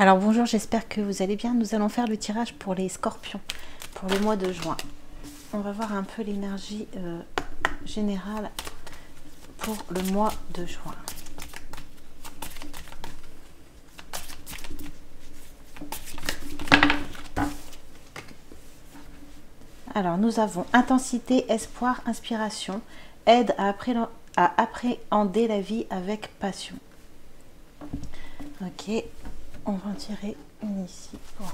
Alors bonjour, j'espère que vous allez bien. Nous allons faire le tirage pour les scorpions, pour le mois de juin. On va voir un peu l'énergie générale pour le mois de juin. Alors nous avons intensité, espoir, inspiration, aide à appréhender la vie avec passion. Ok, on va en tirer une ici. Bon.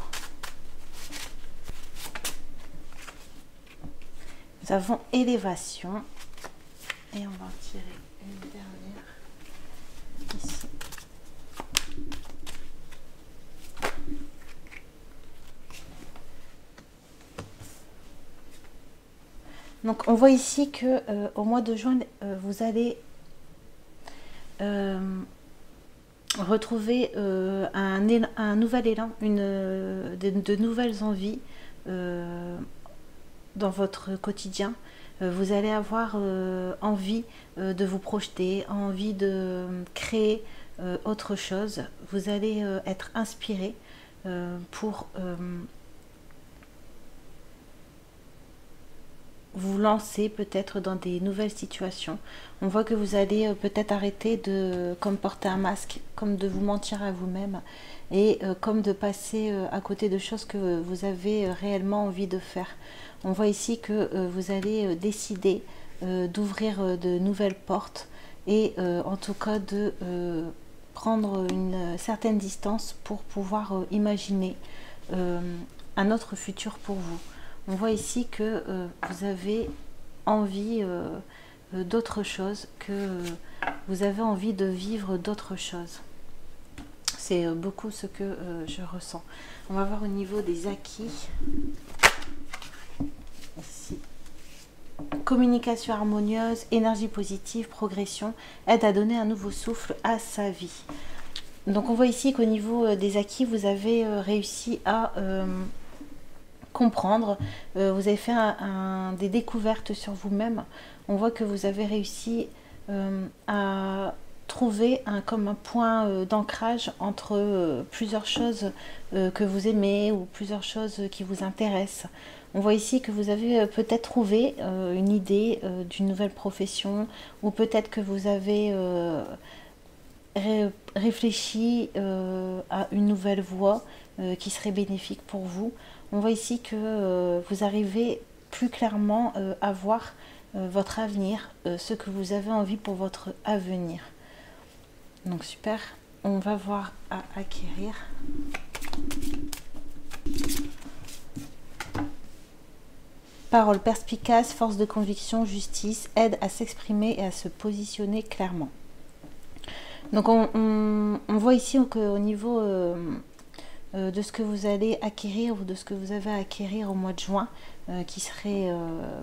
Nous avons élévation et on va en tirer une dernière ici. Donc on voit ici que au mois de juin, vous allez retrouver un nouvel élan, de nouvelles envies dans votre quotidien. Vous allez avoir envie de vous projeter, envie de créer autre chose. Vous allez être inspiré pour vous lancer peut-être dans des nouvelles situations. On voit que vous allez peut-être arrêter de comme porter un masque, comme de vous mentir à vous-même et comme de passer à côté de choses que vous avez réellement envie de faire. On voit ici que vous allez décider d'ouvrir de nouvelles portes et en tout cas de prendre une certaine distance pour pouvoir imaginer un autre futur pour vous. On voit ici que vous avez envie d'autre chose, que vous avez envie de vivre d'autres choses. C'est beaucoup ce que je ressens. On va voir au niveau des acquis. Ici. Communication harmonieuse, énergie positive, progression, aide à donner un nouveau souffle à sa vie. Donc on voit ici qu'au niveau des acquis, vous avez réussi à comprendre, vous avez fait des découvertes sur vous-même. On voit que vous avez réussi à trouver comme un point d'ancrage entre plusieurs choses que vous aimez ou plusieurs choses qui vous intéressent. On voit ici que vous avez peut-être trouvé une idée d'une nouvelle profession, ou peut-être que vous avez réfléchi à une nouvelle voie qui serait bénéfique pour vous. On voit ici que vous arrivez plus clairement à voir votre avenir, ce que vous avez envie pour votre avenir. Donc super, on va voir à acquérir. Parole perspicace, force de conviction, justice, aide à s'exprimer et à se positionner clairement. Donc on voit ici qu'au niveau de ce que vous allez acquérir ou de ce que vous avez à acquérir au mois de juin, qui serait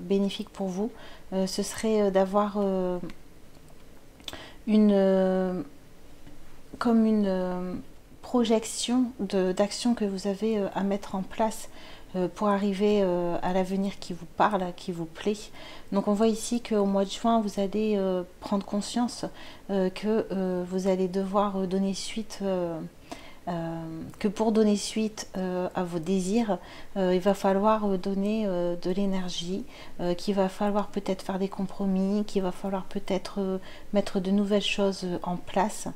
bénéfique pour vous, ce serait d'avoir une projection d'action que vous avez à mettre en place pour arriver à l'avenir qui vous parle, qui vous plaît. Donc on voit ici qu'au mois de juin, vous allez prendre conscience que vous allez devoir donner suite, que pour donner suite à vos désirs, il va falloir donner de l'énergie, qu'il va falloir peut-être faire des compromis, qu'il va falloir peut-être mettre de nouvelles choses en place.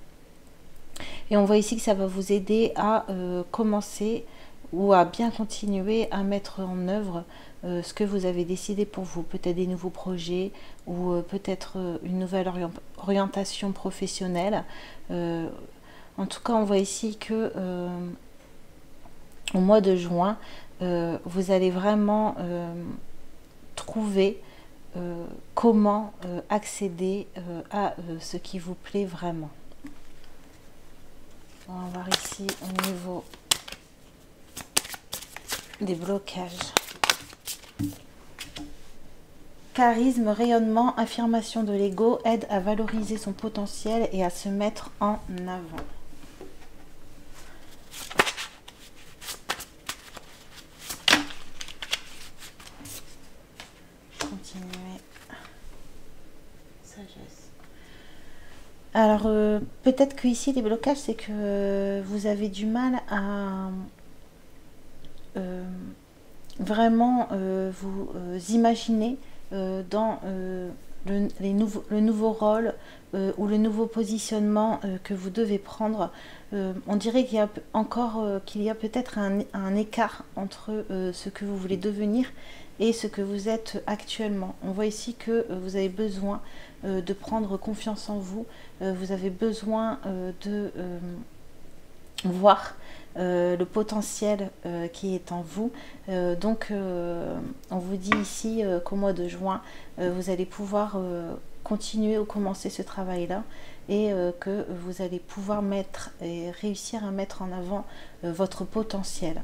Et on voit ici que ça va vous aider à commencer ou à bien continuer à mettre en œuvre ce que vous avez décidé pour vous. Peut-être des nouveaux projets ou peut-être une nouvelle orientation professionnelle. En tout cas, on voit ici que au mois de juin, vous allez vraiment trouver comment accéder à ce qui vous plaît vraiment. On va voir ici au niveau des blocages. Charisme, rayonnement, affirmation de l'ego, aide à valoriser son potentiel et à se mettre en avant. Continuer. Sagesse. Alors, peut-être que ici les blocages, c'est que vous avez du mal à vraiment vous imaginer dans le nouveau rôle ou le nouveau positionnement que vous devez prendre. On dirait qu'il y a encore qu'il y a peut-être un écart entre ce que vous voulez devenir et ce que vous êtes actuellement. On voit ici que vous avez besoin de prendre confiance en vous, vous avez besoin de voir le potentiel qui est en vous. Donc on vous dit ici qu'au mois de juin, vous allez pouvoir continuer ou commencer ce travail-là et que vous allez pouvoir mettre et réussir à mettre en avant votre potentiel.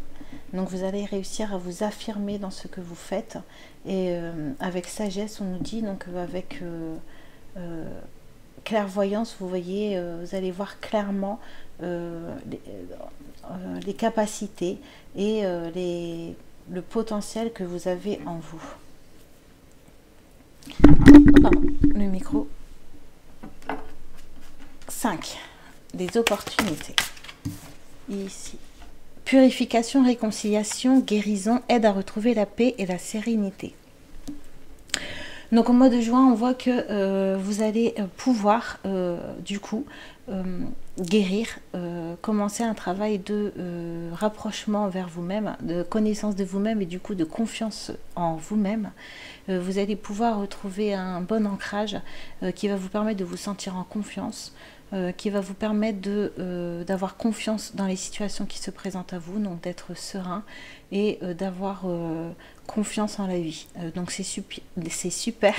Donc vous allez réussir à vous affirmer dans ce que vous faites et avec sagesse, on nous dit, donc avec clairvoyance, vous voyez, vous allez voir clairement les capacités et le potentiel que vous avez en vous. Oh, pardon, le micro. 5. Des opportunités. Ici. Purification, réconciliation, guérison, aide à retrouver la paix et la sérénité. Donc au mois de juin, on voit que vous allez pouvoir du coup guérir, commencer un travail de rapprochement vers vous-même, de connaissance de vous-même et du coup de confiance en vous-même. Vous allez pouvoir retrouver un bon ancrage qui va vous permettre de vous sentir en confiance, qui va vous permettre d'avoir confiance dans les situations qui se présentent à vous, donc d'être serein et d'avoir confiance en la vie. Donc c'est super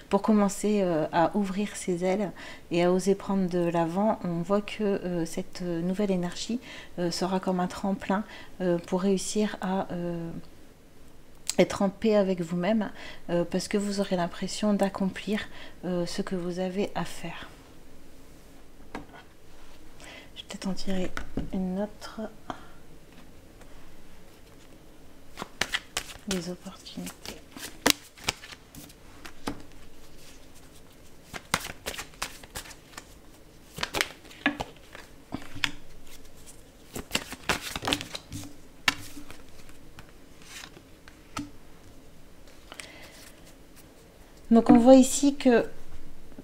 pour commencer à ouvrir ses ailes et à oser prendre de l'avant. On voit que cette nouvelle énergie sera comme un tremplin pour réussir à être en paix avec vous-même parce que vous aurez l'impression d'accomplir ce que vous avez à faire. Je vais peut-être en tirer une autre. Les opportunités. Donc on voit ici que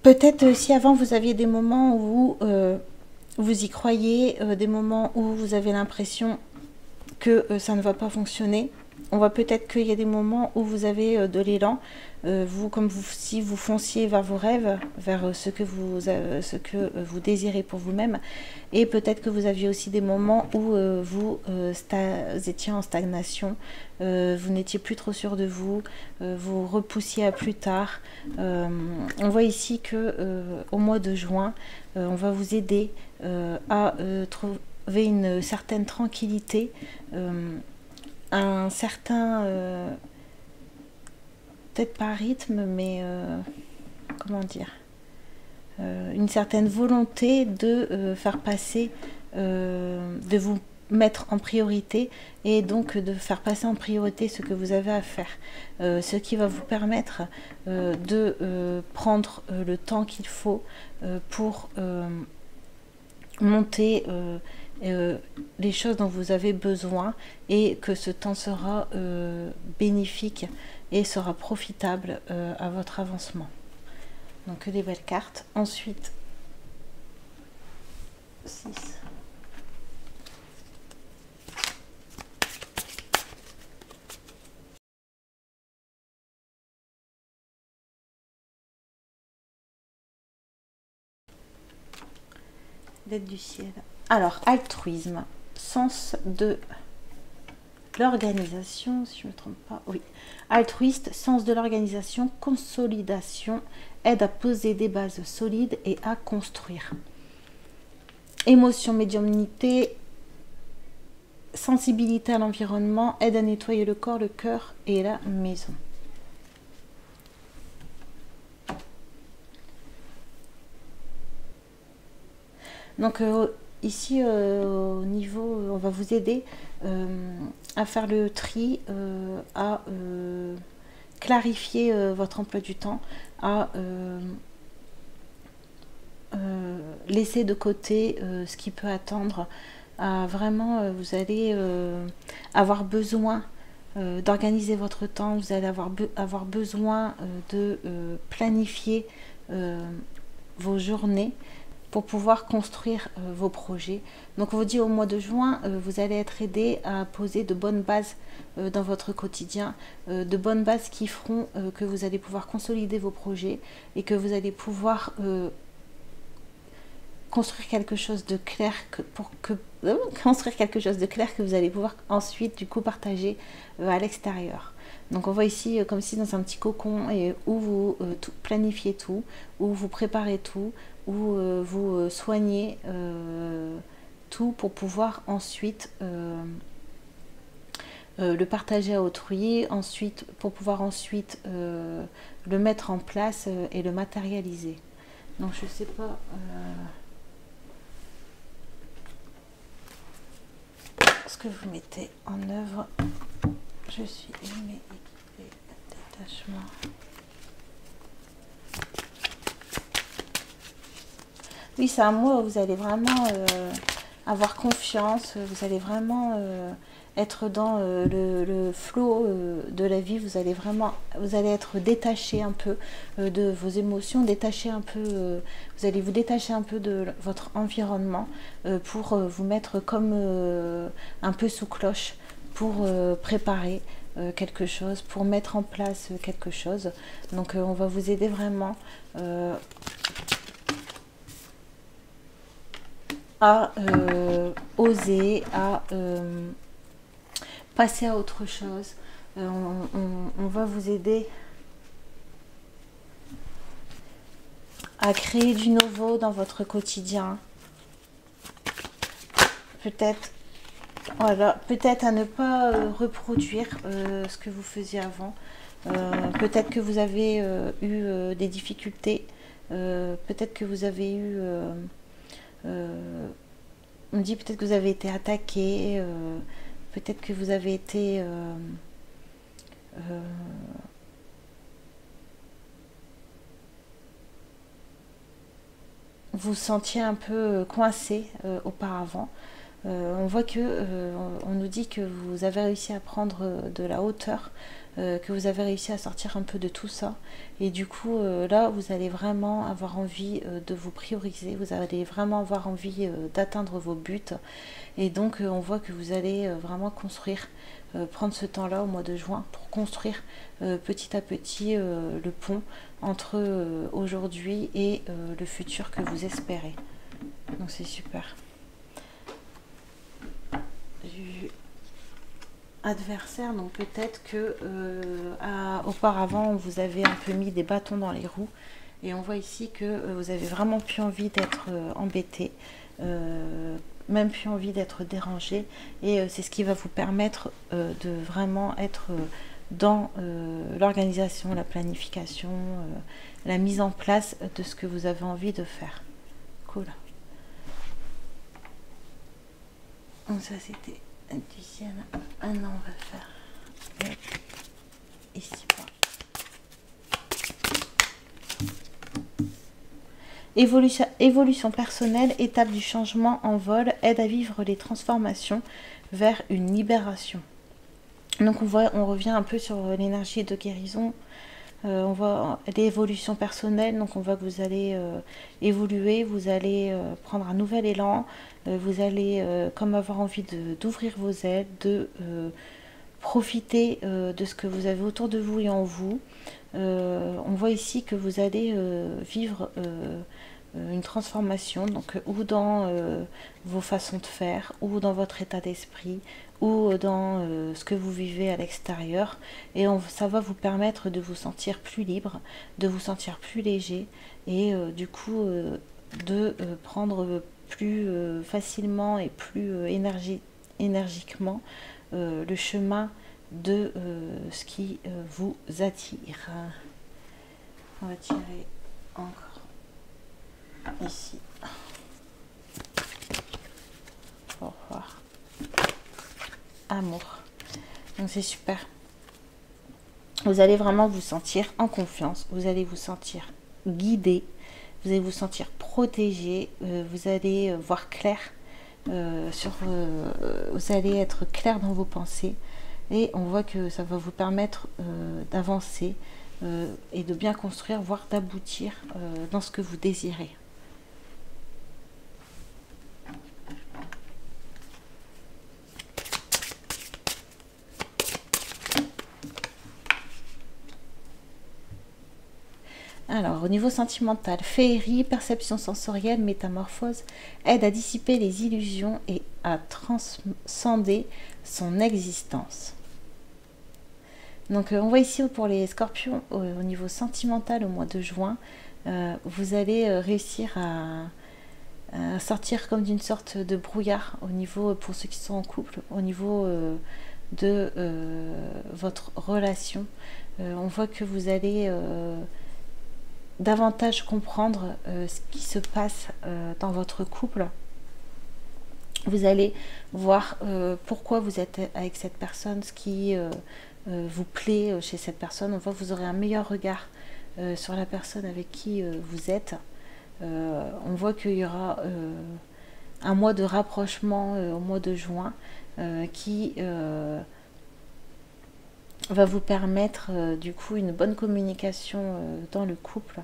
peut-être si avant vous aviez des moments où vous y croyez, des moments où vous avez l'impression que ça ne va pas fonctionner. On voit peut-être qu'il y a des moments où vous avez de l'élan, vous comme si vous fonciez vers vos rêves, vers ce que vous désirez pour vous-même, et peut-être que vous aviez aussi des moments où vous étiez en stagnation, vous n'étiez plus trop sûr de vous, vous repoussiez à plus tard. On voit ici que au mois de juin, on va vous aider à trouver une certaine tranquillité, un certain, peut-être pas rythme, mais comment dire, une certaine volonté de faire passer, de vous mettre en priorité et donc de faire passer en priorité ce que vous avez à faire, ce qui va vous permettre de prendre le temps qu'il faut pour monter les choses dont vous avez besoin et que ce temps sera bénéfique et sera profitable à votre avancement. Donc que des belles cartes. Ensuite 6. L'aide du ciel. Alors, altruisme, sens de l'organisation, si je ne me trompe pas, oui. Altruiste, sens de l'organisation, consolidation, aide à poser des bases solides et à construire. Émotion, médiumnité, sensibilité à l'environnement, aide à nettoyer le corps, le cœur et la maison. Donc ici au niveau, on va vous aider à faire le tri, à clarifier votre emploi du temps, à laisser de côté ce qui peut attendre. Vraiment, vous allez avoir besoin d'organiser votre temps, vous allez avoir besoin de planifier vos journées pour pouvoir construire vos projets. Donc on vous dit au mois de juin, vous allez être aidé à poser de bonnes bases dans votre quotidien, de bonnes bases qui feront que vous allez pouvoir consolider vos projets et que vous allez pouvoir construire quelque chose de clair construire quelque chose de clair que vous allez pouvoir ensuite du coup partager à l'extérieur. Donc on voit ici comme si dans un petit cocon et où vous planifiez tout, où vous préparez tout, où vous soignez tout pour pouvoir ensuite le partager à autrui, ensuite pour pouvoir ensuite le mettre en place et le matérialiser. Donc je sais pas ce que vous mettez en œuvre. Je suis aimée, équipée, détachement. Oui, c'est un mois où vous allez vraiment avoir confiance, vous allez vraiment être dans le flow de la vie, vous allez être détaché un peu de vos émotions, détaché un peu, vous allez vous détacher un peu de votre environnement pour vous mettre comme un peu sous cloche pour préparer quelque chose, pour mettre en place quelque chose. Donc on va vous aider vraiment à oser, à passer à autre chose. On va vous aider à créer du nouveau dans votre quotidien. Peut-être, voilà, peut-être à ne pas reproduire ce que vous faisiez avant. Peut-être que vous avez eu des difficultés. Peut-être que vous avez eu... on dit peut-être que vous avez été attaqué, peut-être que vous avez été vous sentiez un peu coincé auparavant. On voit que on nous dit que vous avez réussi à prendre de la hauteur, que vous avez réussi à sortir un peu de tout ça, et du coup là vous allez vraiment avoir envie de vous prioriser, vous allez vraiment avoir envie d'atteindre vos buts, et donc on voit que vous allez vraiment construire, prendre ce temps là au mois de juin pour construire petit à petit le pont entre aujourd'hui et le futur que vous espérez. Donc c'est super. Adversaire, donc peut-être que auparavant vous avez un peu mis des bâtons dans les roues, et on voit ici que vous avez vraiment plus envie d'être embêté, même plus envie d'être dérangé, et c'est ce qui va vous permettre de vraiment être dans l'organisation, la planification, la mise en place de ce que vous avez envie de faire. Cool. Donc ça c'était un dixième. Un an on va faire ici bas. Évolution personnelle, étape du changement en vol, aide à vivre les transformations vers une libération. Donc on revient un peu sur l'énergie de guérison. On voit l'évolution personnelle, donc on voit que vous allez évoluer, vous allez prendre un nouvel élan, vous allez comme avoir envie d'ouvrir vos ailes, de profiter de ce que vous avez autour de vous et en vous. On voit ici que vous allez vivre une transformation, donc ou dans vos façons de faire, ou dans votre état d'esprit, ou dans ce que vous vivez à l'extérieur, et ça va vous permettre de vous sentir plus libre, de vous sentir plus léger, et du coup de prendre plus facilement et plus énergiquement le chemin de ce qui vous attire. On va tirer encore ici pour voir. Amour. Donc c'est super. Vous allez vraiment vous sentir en confiance, vous allez vous sentir guidé, vous allez vous sentir protéger, vous allez voir clair, vous allez être clair dans vos pensées, et on voit que ça va vous permettre d'avancer et de bien construire, voire d'aboutir dans ce que vous désirez. Alors, au niveau sentimental, féerie, perception sensorielle, métamorphose, aide à dissiper les illusions et à transcender son existence. Donc, on voit ici pour les scorpions, au niveau sentimental, au mois de juin, vous allez réussir à sortir comme d'une sorte de brouillard au niveau, pour ceux qui sont en couple, au niveau de votre relation. On voit que vous allez davantage comprendre ce qui se passe dans votre couple. Vous allez voir pourquoi vous êtes avec cette personne, ce qui vous plaît chez cette personne. On voit que vous aurez un meilleur regard sur la personne avec qui vous êtes. On voit qu'il y aura un mois de rapprochement au mois de juin qui va vous permettre du coup une bonne communication dans le couple.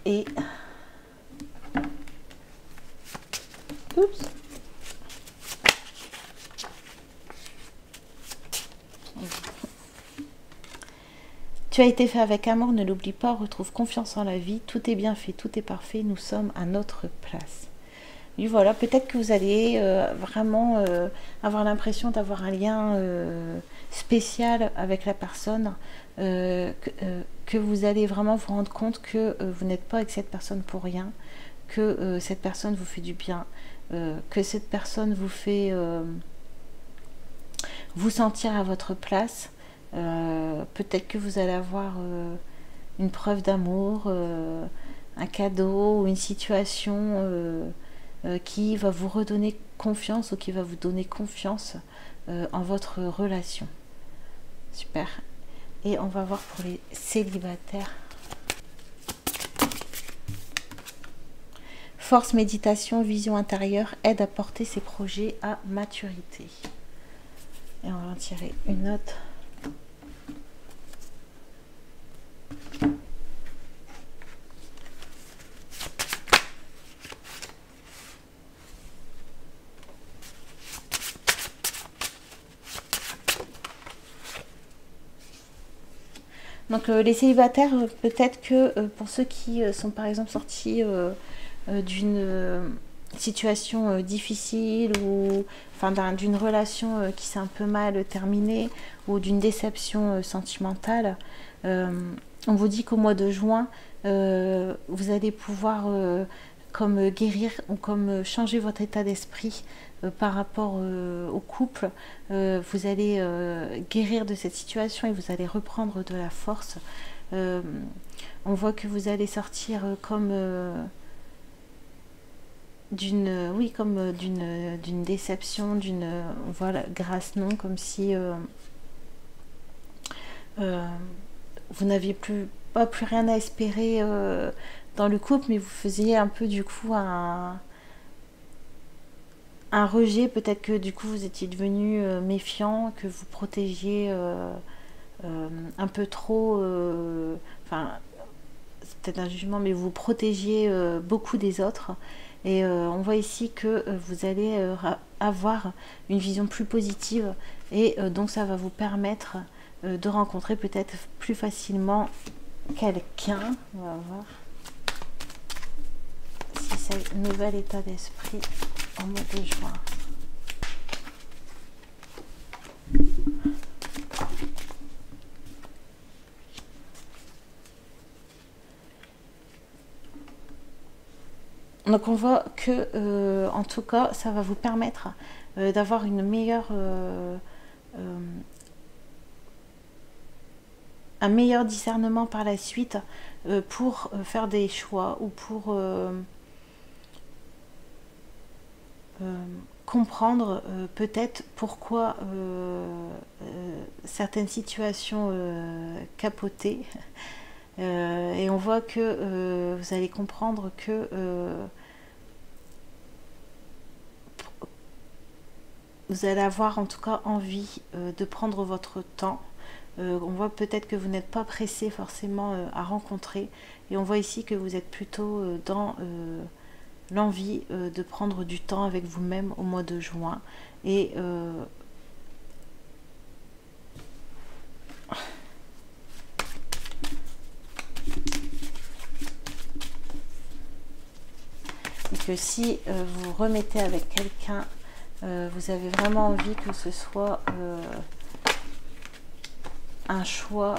Et oups. Tu as été fait avec amour, ne l'oublie pas, retrouve confiance en la vie, tout est bien fait, tout est parfait, nous sommes à notre place. Et voilà, peut-être que vous allez vraiment avoir l'impression d'avoir un lien spécial avec la personne, que vous allez vraiment vous rendre compte que vous n'êtes pas avec cette personne pour rien, que cette personne vous fait du bien, que cette personne vous fait vous sentir à votre place. Peut-être que vous allez avoir une preuve d'amour, un cadeau ou une situation qui va vous redonner confiance ou qui va vous donner confiance en votre relation. Super. Et on va voir pour les célibataires. Force, méditation, vision intérieure aide à porter ses projets à maturité. Et on va en tirer une note. Donc les célibataires, peut-être que pour ceux qui sont par exemple sortis d'une situation difficile ou enfin d'une relation qui s'est un peu mal terminée ou d'une déception sentimentale, on vous dit qu'au mois de juin, vous allez pouvoir comme guérir ou comme changer votre état d'esprit par rapport au couple. Vous allez guérir de cette situation et vous allez reprendre de la force. On voit que vous allez sortir comme d'une déception, d'une voilà, grâce non, comme si vous n'aviez pas plus rien à espérer dans le couple, mais vous faisiez un peu du coup un rejet, peut-être que du coup vous étiez devenu méfiant, que vous protégiez un peu trop, enfin c'est peut-être un jugement, mais vous protégiez beaucoup des autres. Et on voit ici que vous allez avoir une vision plus positive et donc ça va vous permettre de rencontrer peut-être plus facilement quelqu'un. On va voir si c'est un nouvel état d'esprit en mois de juin. Donc on voit que en tout cas ça va vous permettre d'avoir une meilleure un meilleur discernement par la suite pour faire des choix ou pour comprendre peut-être pourquoi certaines situations capotées Et on voit que vous allez comprendre que vous allez avoir en tout cas envie de prendre votre temps. On voit peut-être que vous n'êtes pas pressé forcément à rencontrer. Et on voit ici que vous êtes plutôt dans l'envie de prendre du temps avec vous-même au mois de juin. Et que si vous remettez avec quelqu'un, vous avez vraiment envie que ce soit un choix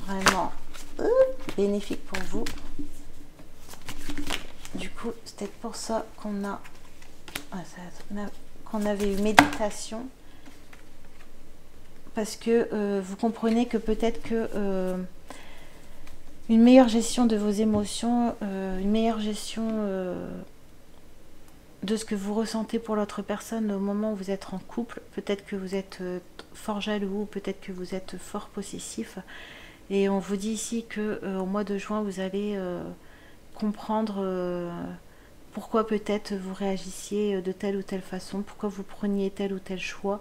vraiment bénéfique pour vous. Du coup, c'est peut-être pour ça qu'on avait eu méditation, parce que vous comprenez que peut-être que une meilleure gestion de vos émotions, une meilleure gestion de ce que vous ressentez pour l'autre personne au moment où vous êtes en couple. Peut-être que vous êtes fort jaloux, peut-être que vous êtes fort possessif. Et on vous dit ici que au mois de juin, vous allez comprendre pourquoi peut-être vous réagissiez de telle ou telle façon, pourquoi vous preniez tel ou tel choix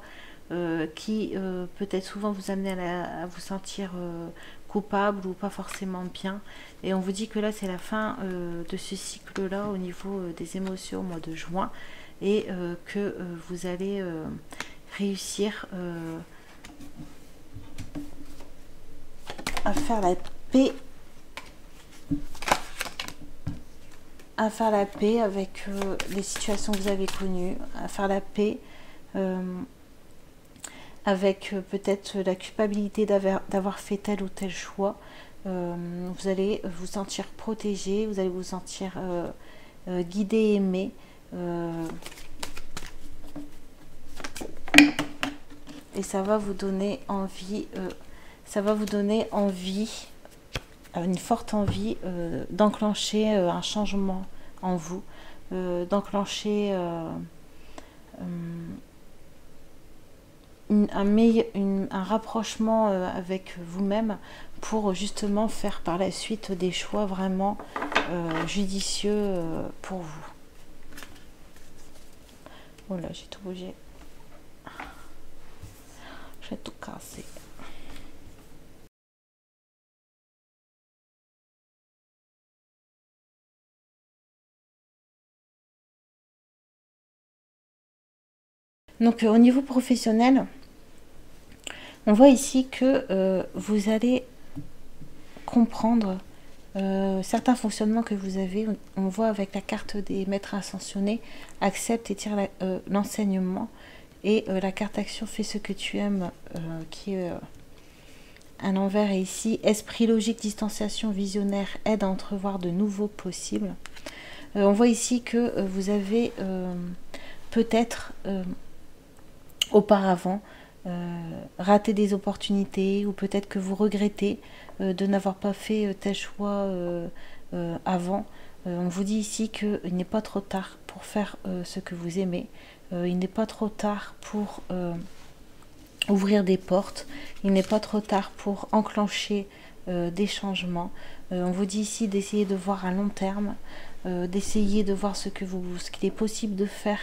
qui peut-être souvent vous amener à vous sentir coupable ou pas forcément bien. Et on vous dit que là c'est la fin de ce cycle là au niveau des émotions au mois de juin, et que vous allez réussir à faire la paix, avec les situations que vous avez connues, à faire la paix avec peut-être la culpabilité d'avoir fait tel ou tel choix. Vous allez vous sentir protégé, vous allez vous sentir guidé, aimé. Et ça va vous donner envie, une forte envie d'enclencher un changement en vous, d'enclencher un rapprochement avec vous-même pour justement faire par la suite des choix vraiment judicieux pour vous. Oh là, j'ai tout bougé. J'ai tout cassé. Donc au niveau professionnel, on voit ici que vous allez comprendre certains fonctionnements que vous avez. On voit avec la carte des maîtres ascensionnés, accepte et tire l'enseignement, et la carte action, fait ce que tu aimes, qui est à l'envers, et ici esprit logique, distanciation, visionnaire, aide à entrevoir de nouveaux possibles. On voit ici que vous avez peut-être auparavant raté des opportunités, ou peut-être que vous regrettez de n'avoir pas fait tel choix avant. On vous dit ici qu'il n'est pas trop tard pour faire ce que vous aimez. Il n'est pas trop tard pour ouvrir des portes. Il n'est pas trop tard pour enclencher des changements. On vous dit ici d'essayer de voir à long terme, d'essayer de voir ce qu'il est possible de faire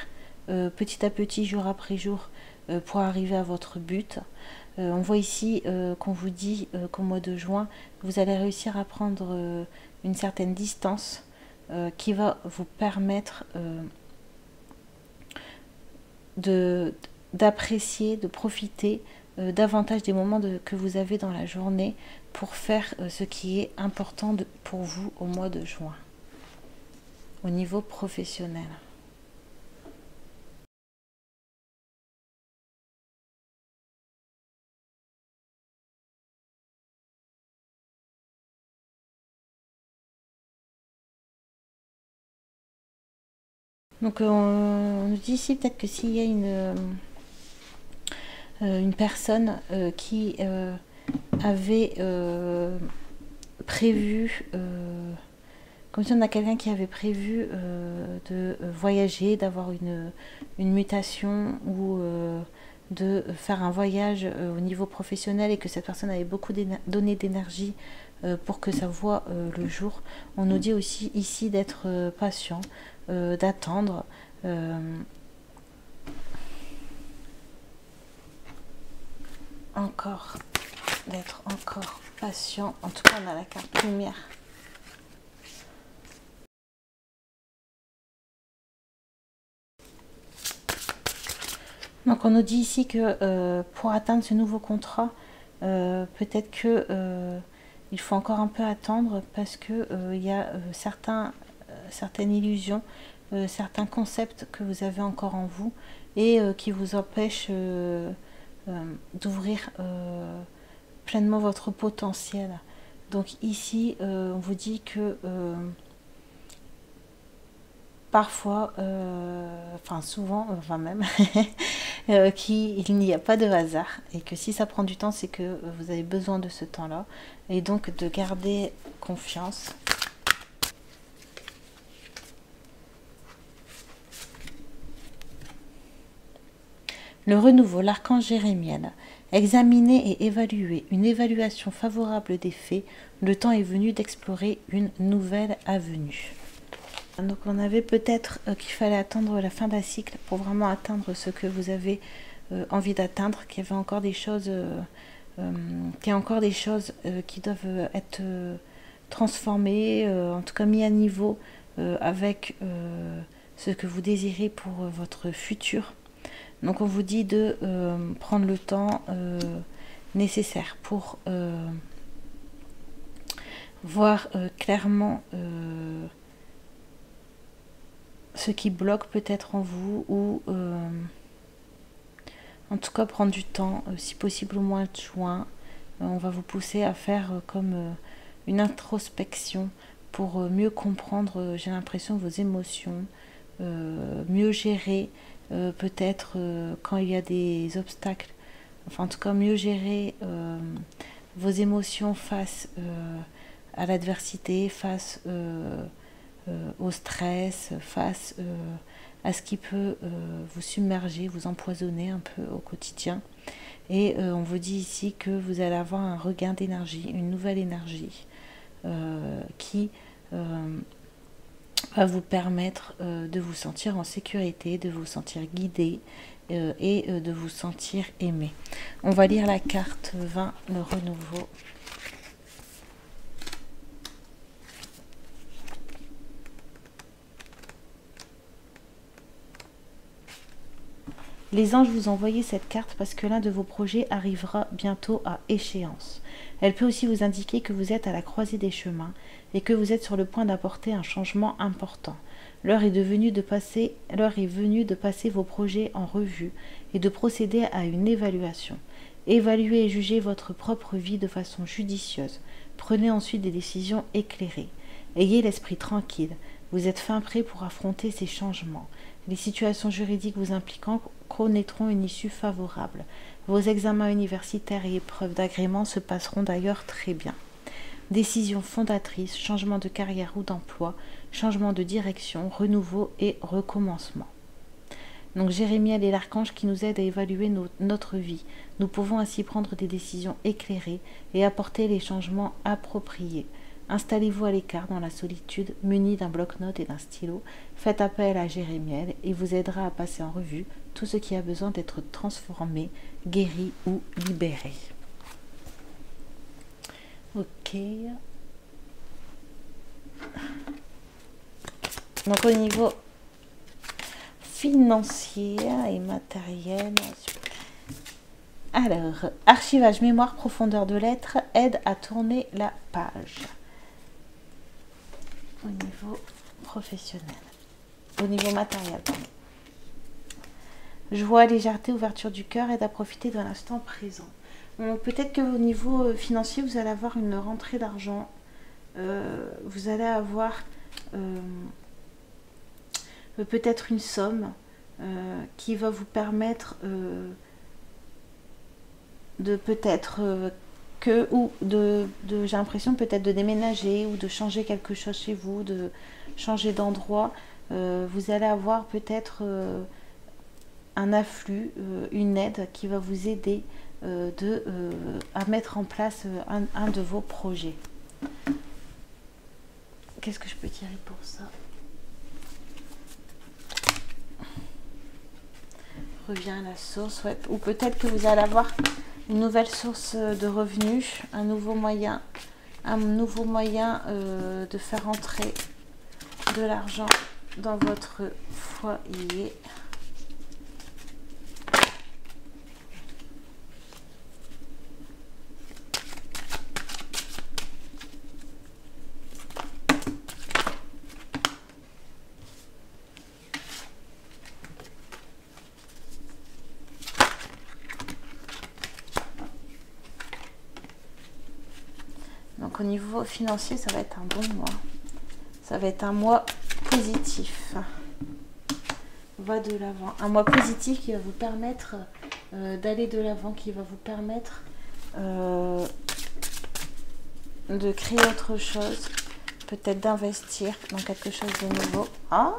petit à petit, jour après jour, pour arriver à votre but. On voit ici qu'on vous dit qu'au mois de juin, vous allez réussir à prendre une certaine distance qui va vous permettre d'apprécier, de profiter davantage des moments que vous avez dans la journée pour faire ce qui est important pour vous au mois de juin, au niveau professionnel. Donc on nous dit ici peut-être que s'il y a une personne qui avait prévu, comme si on a quelqu'un qui avait prévu de voyager, d'avoir une mutation, ou de faire un voyage au niveau professionnel et que cette personne avait beaucoup donné d'énergie pour que ça voie le jour. On nous dit aussi ici d'être patient, d'attendre. Encore, d'être encore patient. En tout cas, on a la carte lumière. Donc on nous dit ici que pour atteindre ce nouveau contrat, peut-être que il faut encore un peu attendre parce que il y a certaines illusions, certains concepts que vous avez encore en vous et qui vous empêchent d'ouvrir pleinement votre potentiel. Donc ici, on vous dit que parfois, enfin souvent, enfin même, qu'il n'y a pas de hasard et que si ça prend du temps, c'est que vous avez besoin de ce temps-là et donc de garder confiance. Le renouveau, l'archange Jérémiel. Examiner et évaluer. Une évaluation favorable des faits. Le temps est venu d'explorer une nouvelle avenue. Donc on avait peut-être qu'il fallait attendre la fin d'un cycle pour vraiment atteindre ce que vous avez envie d'atteindre, qu'il y avait encore des choses, qui doivent être transformées, en tout cas mis à niveau avec ce que vous désirez pour votre futur. Donc on vous dit de prendre le temps nécessaire pour voir clairement ce qui bloque peut-être en vous ou en tout cas prendre du temps, si possible au mois de juin. On va vous pousser à faire comme une introspection pour mieux comprendre, j'ai l'impression, vos émotions, mieux gérer peut-être quand il y a des obstacles, enfin en tout cas mieux gérer vos émotions face à l'adversité, face au stress, face à ce qui peut vous submerger, vous empoisonner un peu au quotidien. Et on vous dit ici que vous allez avoir un regain d'énergie, une nouvelle énergie qui va vous permettre de vous sentir en sécurité, de vous sentir guidé et de vous sentir aimé. On va lire la carte 20, le renouveau. Les anges vous ont envoyé cette carte parce que l'un de vos projets arrivera bientôt à échéance. Elle peut aussi vous indiquer que vous êtes à la croisée des chemins et que vous êtes sur le point d'apporter un changement important. L'heure est venue de passer vos projets en revue et de procéder à une évaluation. Évaluez et jugez votre propre vie de façon judicieuse. Prenez ensuite des décisions éclairées. Ayez l'esprit tranquille. Vous êtes fin prêt pour affronter ces changements. Les situations juridiques vous impliquant connaîtront une issue favorable. Vos examens universitaires et épreuves d'agrément se passeront d'ailleurs très bien. Décisions fondatrices, changement de carrière ou d'emploi, changement de direction, renouveau et recommencement. Donc Jérémiel est l'archange qui nous aide à évaluer notre vie. Nous pouvons ainsi prendre des décisions éclairées et apporter les changements appropriés. Installez-vous à l'écart dans la solitude, muni d'un bloc-notes et d'un stylo. Faites appel à Jérémiel et vous aidera à passer en revue tout ce qui a besoin d'être transformé, guéri ou libéré. Ok. Donc au niveau financier et matériel. Alors, archivage, mémoire, profondeur de lettres, aide à tourner la page. Au niveau professionnel. Au niveau matériel, pardon. Joie, légèreté, ouverture du cœur, aide à profiter de l'instant présent. Peut-être que au niveau financier, vous allez avoir une rentrée d'argent. Vous allez avoir peut-être une somme qui va vous permettre de peut-être j'ai l'impression peut-être de déménager ou de changer quelque chose chez vous, de changer d'endroit. Vous allez avoir peut-être un afflux, une aide qui va vous aider à mettre en place un de vos projets. Qu'est-ce que je peux tirer pour ça? Revient à la source, ouais. Ou peut-être que vous allez avoir une nouvelle source de revenus, un nouveau moyen de faire entrer de l'argent dans votre foyer. Donc au niveau financier, ça va être un bon mois. Ça va être un mois positif. On va de l'avant. Un mois positif qui va vous permettre d'aller de l'avant, qui va vous permettre de créer autre chose, peut-être d'investir dans quelque chose de nouveau. Ah,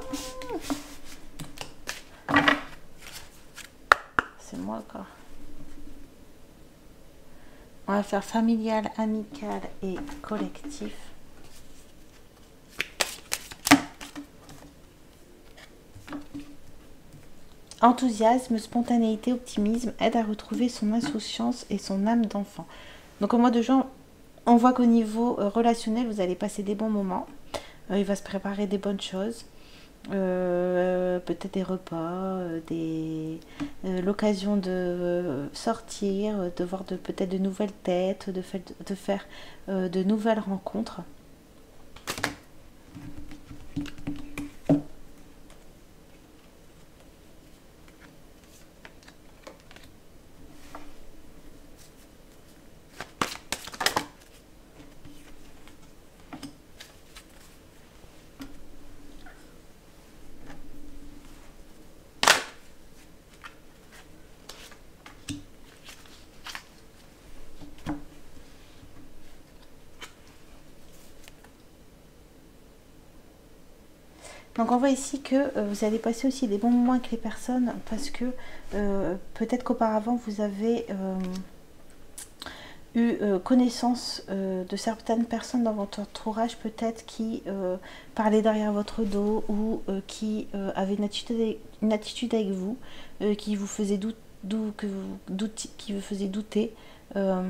c'est moi quoi. On va faire familial, amical et collectif. Enthousiasme, spontanéité, optimisme aide à retrouver son insouciance et son âme d'enfant. Donc au mois de juin, on voit qu'au niveau relationnel, vous allez passer des bons moments. Il va se préparer des bonnes choses. Peut-être des repas, l'occasion de sortir, de voir peut-être de nouvelles têtes, de faire de nouvelles rencontres. Donc on voit ici que vous allez passer aussi des bons moments avec les personnes parce que peut-être qu'auparavant vous avez eu connaissance de certaines personnes dans votre entourage peut-être qui parlaient derrière votre dos ou qui avaient une attitude avec vous qui vous faisait douter. On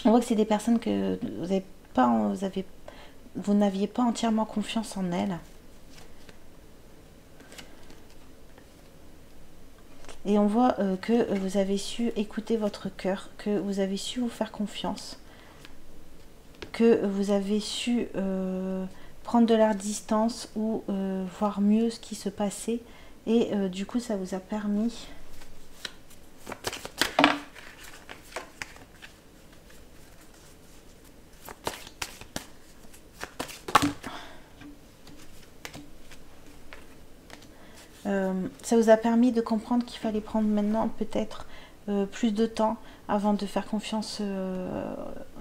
voit que c'est des personnes que vous n'aviez pas entièrement confiance en elles. Et on voit que vous avez su écouter votre cœur, que vous avez su vous faire confiance, que vous avez su prendre de la distance ou voir mieux ce qui se passait. Et du coup, ça vous a permis de comprendre qu'il fallait prendre maintenant peut-être plus de temps avant de faire confiance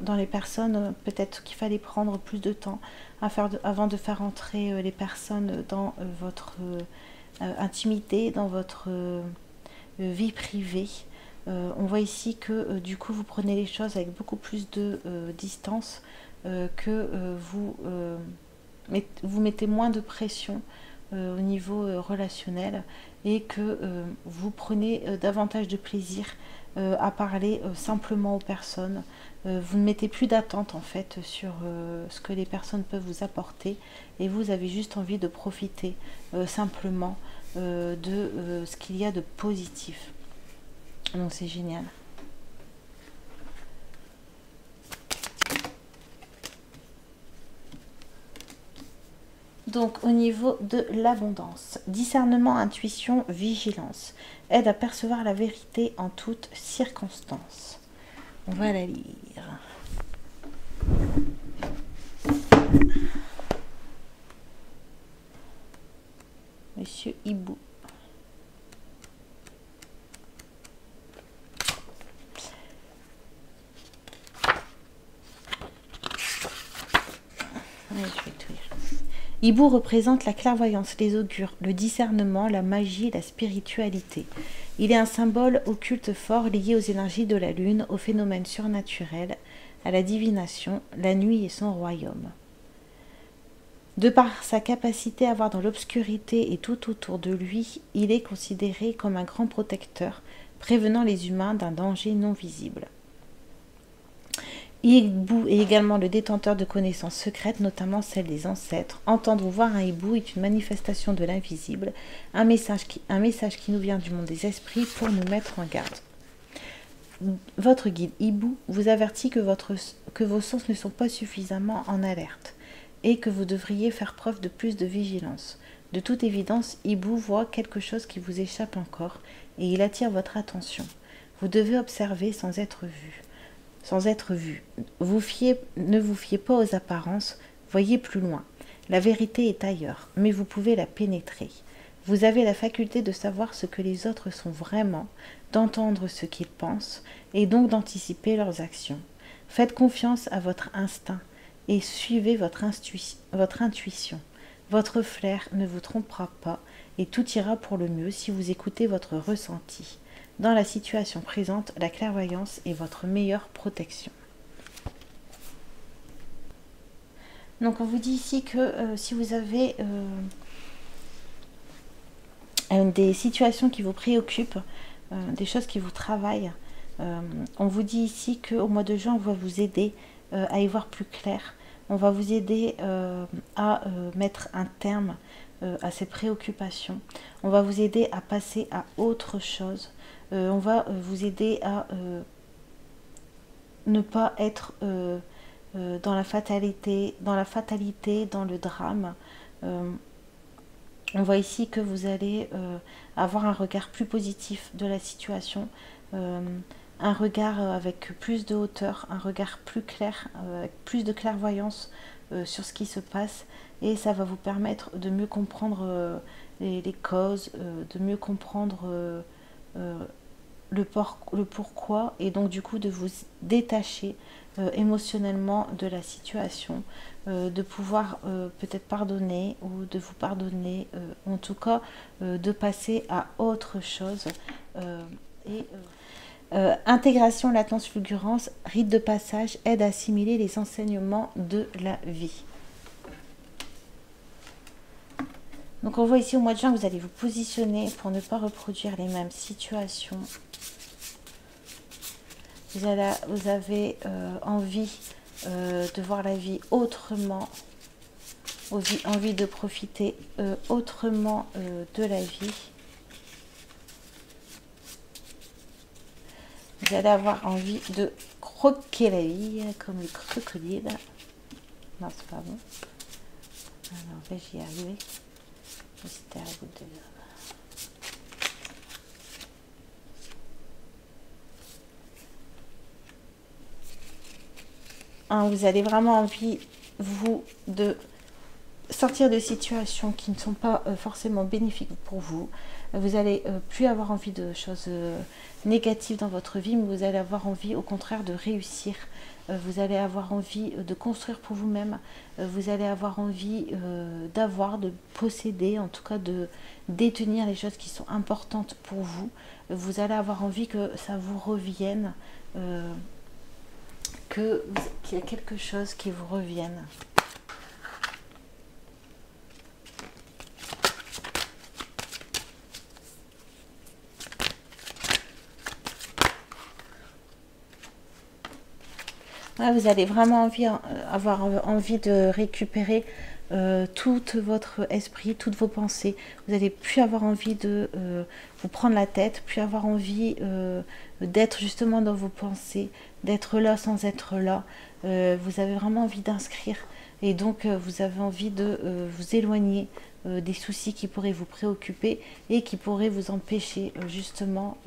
dans les personnes. Peut-être qu'il fallait prendre plus de temps avant de faire entrer les personnes dans votre intimité, dans votre vie privée. On voit ici que du coup vous prenez les choses avec beaucoup plus de distance, que vous mettez moins de pression au niveau relationnel et que vous prenez davantage de plaisir à parler simplement aux personnes. Vous ne mettez plus d'attente en fait sur ce que les personnes peuvent vous apporter et vous avez juste envie de profiter simplement de ce qu'il y a de positif. Donc c'est génial. Donc au niveau de l'abondance, discernement, intuition, vigilance, aide à percevoir la vérité en toutes circonstances. On va la lire. Monsieur Hibou. Ouais, je vais tout lire. Hibou représente la clairvoyance, les augures, le discernement, la magie, la spiritualité. Il est un symbole occulte fort lié aux énergies de la lune, aux phénomènes surnaturels, à la divination, la nuit et son royaume. De par sa capacité à voir dans l'obscurité et tout autour de lui, il est considéré comme un grand protecteur, prévenant les humains d'un danger non visible. Hibou est également le détenteur de connaissances secrètes, notamment celles des ancêtres. Entendre ou voir un hibou est une manifestation de l'invisible, un message qui nous vient du monde des esprits pour nous mettre en garde. Votre guide hibou vous avertit que vos sens ne sont pas suffisamment en alerte et que vous devriez faire preuve de plus de vigilance. De toute évidence, hibou voit quelque chose qui vous échappe encore et il attire votre attention. Vous devez observer sans être vu. Ne vous fiez pas aux apparences, voyez plus loin. La vérité est ailleurs, mais vous pouvez la pénétrer. Vous avez la faculté de savoir ce que les autres sont vraiment, d'entendre ce qu'ils pensent, et donc d'anticiper leurs actions. Faites confiance à votre instinct et suivez votre intuition. Votre flair ne vous trompera pas, et tout ira pour le mieux si vous écoutez votre ressenti. Dans la situation présente, la clairvoyance est votre meilleure protection. Donc on vous dit ici que si vous avez des situations qui vous préoccupent, des choses qui vous travaillent, on vous dit ici qu'au mois de juin, on va vous aider à y voir plus clair. On va vous aider à mettre un terme à ces préoccupations. On va vous aider à passer à autre chose. On va vous aider à ne pas être dans la fatalité, dans le drame. On voit ici que vous allez avoir un regard plus positif de la situation, un regard avec plus de hauteur, un regard plus clair, avec plus de clairvoyance sur ce qui se passe, et ça va vous permettre de mieux comprendre les causes, de mieux comprendre le pourquoi, et donc du coup de vous détacher émotionnellement de la situation, de pouvoir peut-être pardonner ou de vous pardonner, en tout cas de passer à autre chose. Intégration, latence, fulgurance, rite de passage, aide à assimiler les enseignements de la vie. Donc on voit ici au mois de juin, vous allez vous positionner pour ne pas reproduire les mêmes situations. Vous avez envie de voir la vie autrement, envie de profiter autrement de la vie. Vous allez avoir envie de croquer la vie comme les crocodiles. Non, c'est pas bon. Alors, j'y ai arrivé. C'était à bout de... Vous avez vraiment envie, vous, de sortir de situations qui ne sont pas forcément bénéfiques pour vous. Vous allez plus avoir envie de choses négatives dans votre vie, mais vous allez avoir envie, au contraire, de réussir. Vous allez avoir envie de construire pour vous-même. Vous allez avoir envie de posséder, en tout cas de détenir les choses qui sont importantes pour vous. Vous allez avoir envie que ça vous revienne, qu'il y a quelque chose qui vous revienne. Ouais, vous allez vraiment avoir envie de récupérer tout votre esprit, toutes vos pensées. Vous n'allez plus avoir envie de vous prendre la tête, plus avoir envie d'être justement dans vos pensées, d'être là sans être là. Vous avez vraiment envie d'inscrire, et donc vous avez envie de vous éloigner des soucis qui pourraient vous préoccuper et qui pourraient vous empêcher justement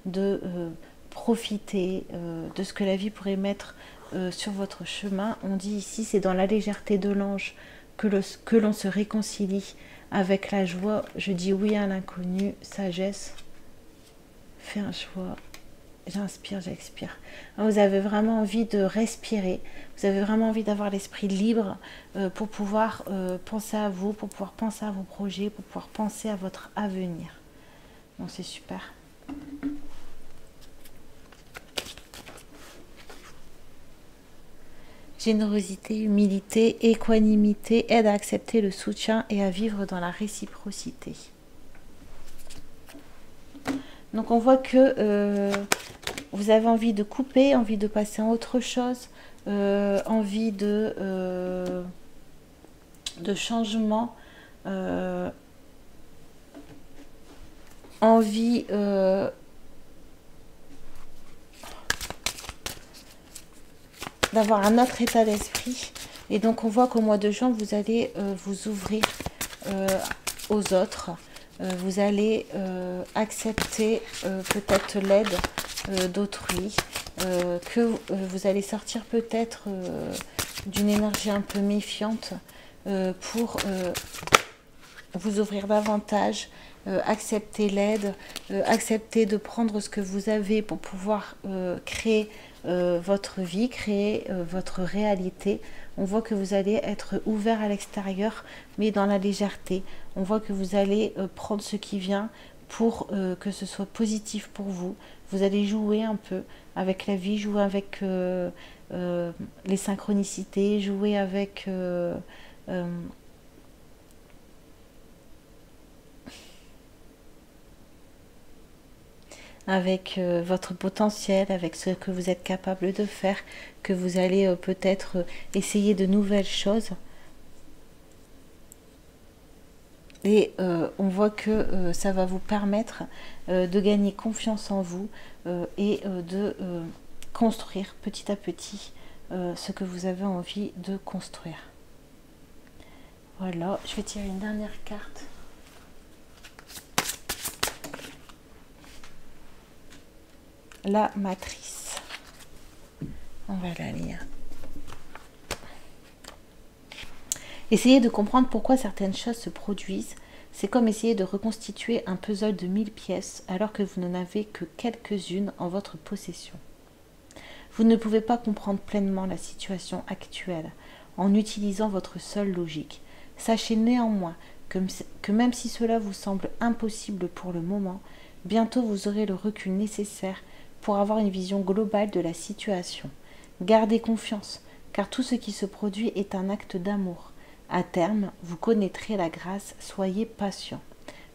de profiter de ce que la vie pourrait mettre sur votre chemin. On dit ici, c'est dans la légèreté de l'ange que l'on se réconcilie avec la joie. Je dis oui à l'inconnu, sagesse, fais un choix j'inspire, j'expire. Vous avez vraiment envie de respirer, vous avez vraiment envie d'avoir l'esprit libre pour pouvoir penser à vous, pour pouvoir penser à vos projets, pour pouvoir penser à votre avenir. Donc c'est super. Générosité, humilité, équanimité aident à accepter le soutien et à vivre dans la réciprocité. Donc on voit que vous avez envie de couper, envie de passer à autre chose, envie de changement, envie d'avoir un autre état d'esprit. Et donc on voit qu'au mois de juin, vous allez vous ouvrir aux autres. Vous allez accepter peut-être l'aide d'autrui, que vous allez sortir peut-être d'une énergie un peu méfiante pour vous ouvrir davantage, accepter l'aide, accepter de prendre ce que vous avez pour pouvoir créer votre vie, créer votre réalité. On voit que vous allez être ouvert à l'extérieur, mais dans la légèreté. On voit que vous allez prendre ce qui vient pour que ce soit positif pour vous. Vous allez jouer un peu avec la vie, jouer avec les synchronicités, jouer avec votre potentiel, avec ce que vous êtes capable de faire, que vous allez peut-être essayer de nouvelles choses. Et on voit que ça va vous permettre de gagner confiance en vous et de construire petit à petit ce que vous avez envie de construire. Voilà, je vais tirer une dernière carte. La matrice. On va la lire. Essayez de comprendre pourquoi certaines choses se produisent. C'est comme essayer de reconstituer un puzzle de 1000 pièces alors que vous n'en avez que quelques-unes en votre possession. Vous ne pouvez pas comprendre pleinement la situation actuelle en utilisant votre seule logique. Sachez néanmoins que même si cela vous semble impossible pour le moment, bientôt vous aurez le recul nécessaire pour avoir une vision globale de la situation. Gardez confiance, car tout ce qui se produit est un acte d'amour. À terme, vous connaîtrez la grâce, soyez patient.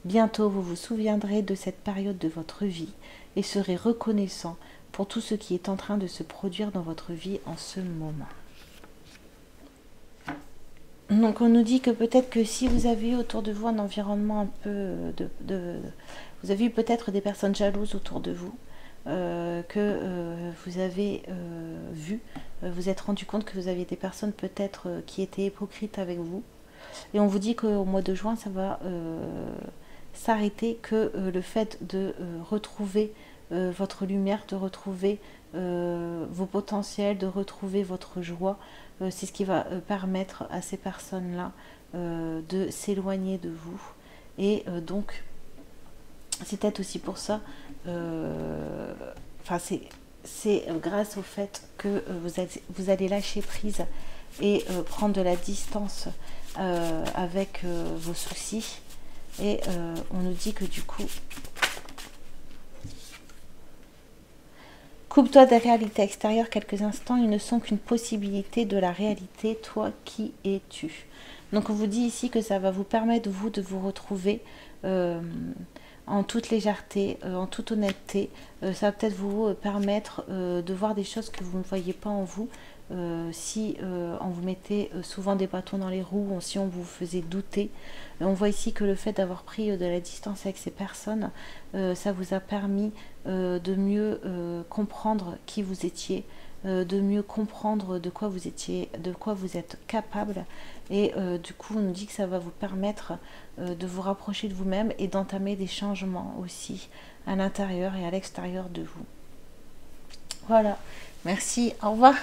Bientôt, vous vous souviendrez de cette période de votre vie et serez reconnaissant pour tout ce qui est en train de se produire dans votre vie en ce moment. Donc on nous dit que peut-être que si vous avez eu autour de vous un environnement un peu vous avez eu peut-être des personnes jalouses autour de vous, que vous avez vu, vous êtes rendu compte que vous aviez des personnes peut-être qui étaient hypocrites avec vous. Et on vous dit qu'au mois de juin, ça va s'arrêter, que le fait de retrouver votre lumière, de retrouver vos potentiels, de retrouver votre joie, c'est ce qui va permettre à ces personnes-là de s'éloigner de vous. Et donc, c'est peut-être aussi pour ça, enfin c'est grâce au fait que vous allez lâcher prise et prendre de la distance avec vos soucis. Et on nous dit que du coup, coupe-toi des réalités extérieures quelques instants, ils ne sont qu'une possibilité de la réalité, toi qui es-tu. Donc on vous dit ici que ça va vous permettre, vous, de vous retrouver en toute légèreté, en toute honnêteté. Ça va peut-être vous permettre de voir des choses que vous ne voyez pas en vous. Si on vous mettait souvent des bâtons dans les roues, si on vous faisait douter. On voit ici que le fait d'avoir pris de la distance avec ces personnes, ça vous a permis de mieux comprendre qui vous étiez, de mieux comprendre de quoi vous étiez, de quoi vous êtes capable. Et du coup, on nous dit que ça va vous permettre de vous rapprocher de vous-même et d'entamer des changements aussi à l'intérieur et à l'extérieur de vous. Voilà, merci, au revoir.